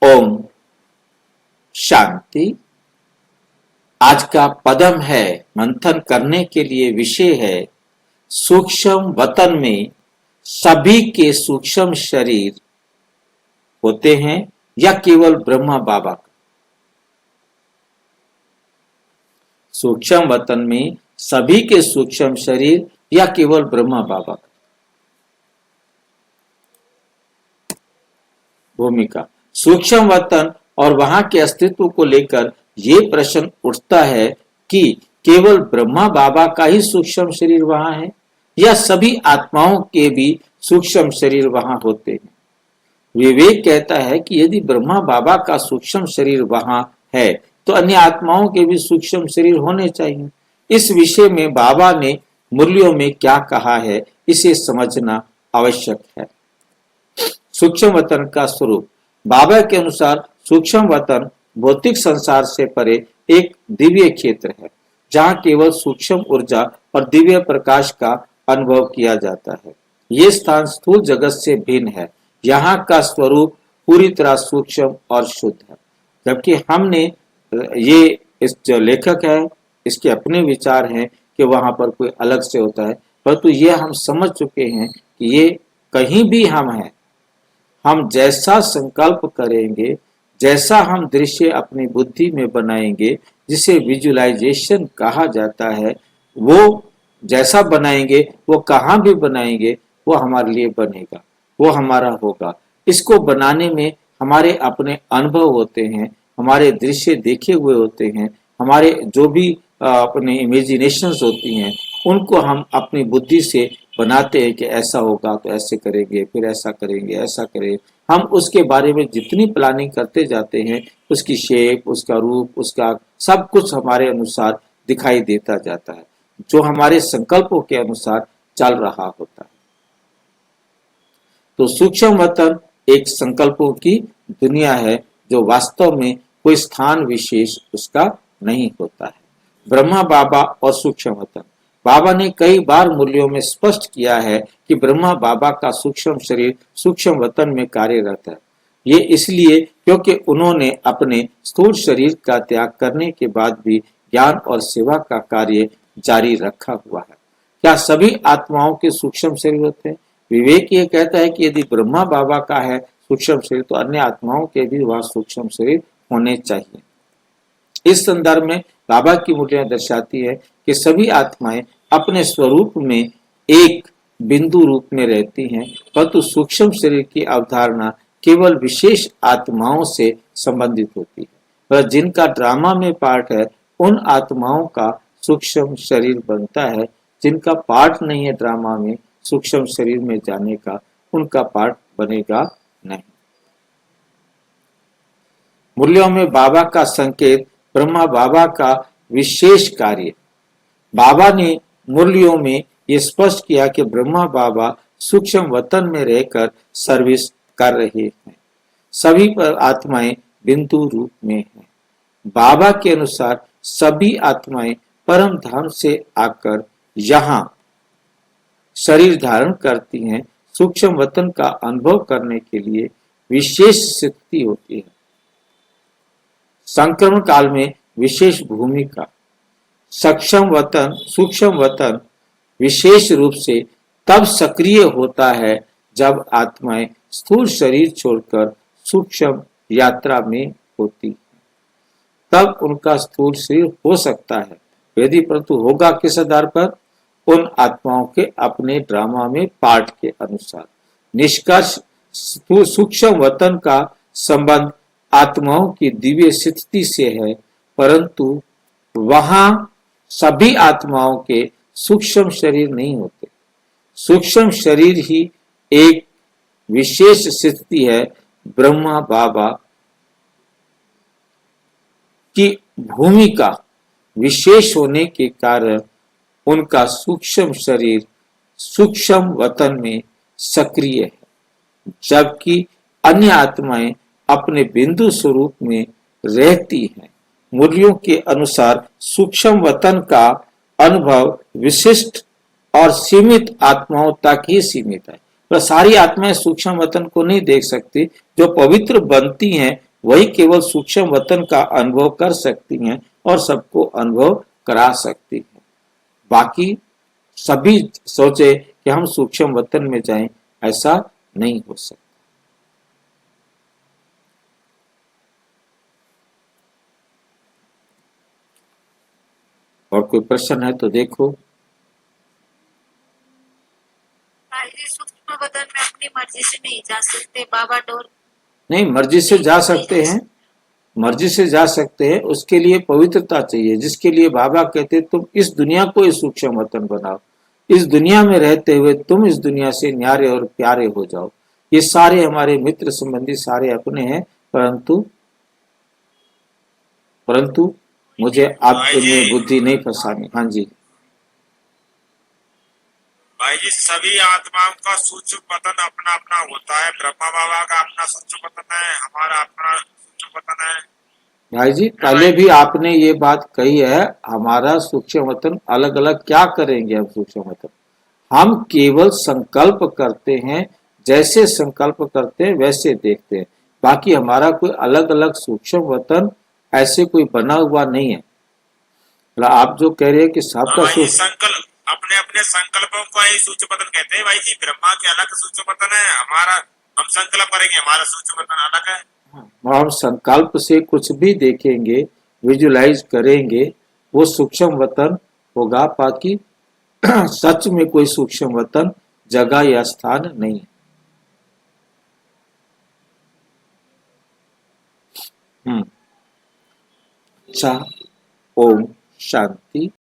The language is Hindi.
ओम शांति। आज का पदम है, मंथन करने के लिए विषय है सूक्ष्म वतन में सभी के सूक्ष्म शरीर होते हैं या केवल ब्रह्मा बाबा का। सूक्ष्म वतन में सभी के सूक्ष्म शरीर या केवल ब्रह्मा बाबा का। भूमिका सूक्ष्म वतन और वहां के अस्तित्व को लेकर ये प्रश्न उठता है कि केवल ब्रह्मा बाबा का ही सूक्ष्म शरीर वहां है या सभी आत्माओं के भी सूक्ष्म शरीर वहां होते हैं। विवेक कहता है कि यदि ब्रह्मा बाबा का सूक्ष्म शरीर वहां है तो अन्य आत्माओं के भी सूक्ष्म शरीर होने चाहिए। इस विषय में बाबा ने मुरलियों में क्या कहा है, इसे समझना आवश्यक है। सूक्ष्म वतन का स्वरूप बाबा के अनुसार सूक्ष्म वतन भौतिक संसार से परे एक दिव्य क्षेत्र है जहां केवल सूक्ष्म ऊर्जा और दिव्य प्रकाश का अनुभव किया जाता है। ये स्थान स्थूल जगत से भिन्न है। यहाँ का स्वरूप पूरी तरह सूक्ष्म और शुद्ध है। जबकि हमने ये इस जो लेखक है इसके अपने विचार हैं कि वहां पर कोई अलग से होता है, परंतु ये हम समझ चुके हैं कि ये कहीं भी हम हैं। हम जैसा संकल्प करेंगे, जैसा हम दृश्य अपनी बुद्धि में बनाएंगे, जिसे विजुअलाइजेशन कहा जाता है, वो जैसा बनाएंगे, वो कहाँ भी बनाएंगे, वो हमारे लिए बनेगा, वो हमारा होगा। इसको बनाने में हमारे अपने अनुभव होते हैं, हमारे दृश्य देखे हुए होते हैं, हमारे जो भी अपने इमेजिनेशंस होती हैं, उनको हम अपनी बुद्धि से बनाते हैं कि ऐसा होगा तो ऐसे करेंगे, फिर ऐसा करेंगे, ऐसा करेंगे। हम उसके बारे में जितनी प्लानिंग करते जाते हैं, उसकी शेप, उसका रूप, उसका सब कुछ हमारे अनुसार दिखाई देता जाता है, जो हमारे संकल्पों के अनुसार चल रहा होता है। तो सूक्ष्म वतन एक संकल्पों की दुनिया है जो वास्तव में कोई स्थान विशेष उसका नहीं होता है। ब्रह्मा बाबा और सूक्ष्म वतन बाबा ने कई बार मूल्यों में स्पष्ट किया है कि ब्रह्मा बाबा का सूक्ष्म शरीर सूक्ष्म वतन में कार्यरत है। ये इसलिए क्योंकि उन्होंने अपने स्थूल शरीर का त्याग करने के बाद भी ज्ञान और सेवा का कार्य जारी रखा हुआ है। क्या सभी आत्माओं के सूक्ष्म शरीर होते हैं? विवेक ये कहता है कि यदि ब्रह्मा बाबा का है सूक्ष्म शरीर तो अन्य आत्माओं के भी वह सूक्ष्म शरीर होने चाहिए। इस संदर्भ में बाबा की मूर्तियां दर्शाती है कि सभी आत्माएं अपने स्वरूप में एक बिंदु रूप में रहती हैं, परंतु सूक्ष्म शरीर की अवधारणा केवल विशेष आत्माओं से संबंधित होती है। पर जिनका ड्रामा में पार्ट है उन आत्माओं का सूक्ष्म शरीर बनता है। जिनका पार्ट नहीं है ड्रामा में सूक्ष्म शरीर में जाने का, उनका पार्ट बनेगा नहीं। मूल्यों में बाबा का संकेत ब्रह्मा बाबा का विशेष कार्य। बाबा ने मूल्यों में ये स्पष्ट किया कि ब्रह्मा बाबा सूक्ष्म वतन में रहकर सर्विस कर रहे हैं। सभी पर आत्माएं बिंदु रूप में हैं। बाबा के अनुसार सभी आत्माएं परम धाम से आकर यहाँ शरीर धारण करती हैं। सूक्ष्म वतन का अनुभव करने के लिए विशेष स्थिति होती है। संक्रमण काल में विशेष भूमिका। सूक्ष्म वतन विशेष रूप से तब सक्रिय होता है जब आत्माएं स्थूल शरीर छोड़कर सूक्ष्म यात्रा में होती है। तब उनका स्थूल शरीर हो सकता है, यदि परंतु होगा किस आधार पर? उन आत्माओं के अपने ड्रामा में पार्ट के अनुसार। निष्कर्ष, सूक्ष्म वतन का संबंध आत्माओं की दिव्य स्थिति से है, परंतु वहां सभी आत्माओं के सूक्ष्म शरीर नहीं होते। सूक्ष्म शरीर ही एक विशेष स्थिति है। ब्रह्मा बाबा की भूमिका विशेष होने के कारण उनका सूक्ष्म शरीर सूक्ष्म वतन में सक्रिय है, जबकि अन्य आत्माएं अपने बिंदु स्वरूप में रहती हैं। मूल्यों के अनुसार सूक्ष्म वतन का अनुभव विशिष्ट और सीमित आत्माओं तक ही सीमित है। पर सारी आत्माएं सूक्ष्म वतन को नहीं देख सकती। जो पवित्र बनती हैं वही केवल सूक्ष्म वतन का अनुभव कर सकती हैं और सबको अनुभव करा सकती है। बाकी सभी सोचे कि हम सूक्ष्म वतन में जाएं, ऐसा नहीं हो सकता। और कोई प्रश्न है तो देखो। सूक्ष्म वतन में अपनी मर्जी से नहीं जा सकते, बाबा डोर नहीं, मर्जी से जा सकते हैं, मर्जी से जा सकते हैं, उसके लिए पवित्रता चाहिए, जिसके लिए बाबा कहते तुम इस दुनिया को इस सूक्ष्म वतन बनाओ, इस दुनिया में रहते हुए तुम इस दुनिया से न्यारे और प्यारे हो जाओ। ये सारे हमारे मित्र संबंधी सारे अपने हैं, परंतु परंतु मुझे आप भाई जी, इनमें बुद्धि नहीं फंसानी। हाँ जी, भाई जी, सभी आत्माओं का सूक्ष्म पतन अपना अपना होता है। ब्रह्मा बाबा का अपना सूक्ष्म पतन है, हमारा अपना सूक्ष्म पतन है। भाई जी, है पहले भाई भी आपने ये बात कही है, हमारा सूक्ष्म वतन अलग अलग। क्या करेंगे हम सूक्ष्म वतन? हम केवल संकल्प करते हैं, जैसे संकल्प करते हैं वैसे देखते हैं। बाकी हमारा कोई अलग अलग सूक्ष्म वतन ऐसे कोई बना हुआ नहीं है। मतलब आप जो कह रहे हैं कि हाँ सबका भाई जी, सूक्ष्म, संकल्प अपने अपने संकल्पों को ही सूक्ष्म पतन कहते हैं। भाई जी, ब्रह्मा के अलग सूक्ष्म पतन है, हमारा हम संकल्प करेंगे, हमारा सूक्ष्म पतन अलग है। हम संकल्प से कुछ भी देखेंगे, विजुलाइज करेंगे, वो सूक्ष्म वतन होगा। बाकी सच में कोई सूक्ष्म वतन जगह या स्थान नहीं है। अच्छा, ओम शांति।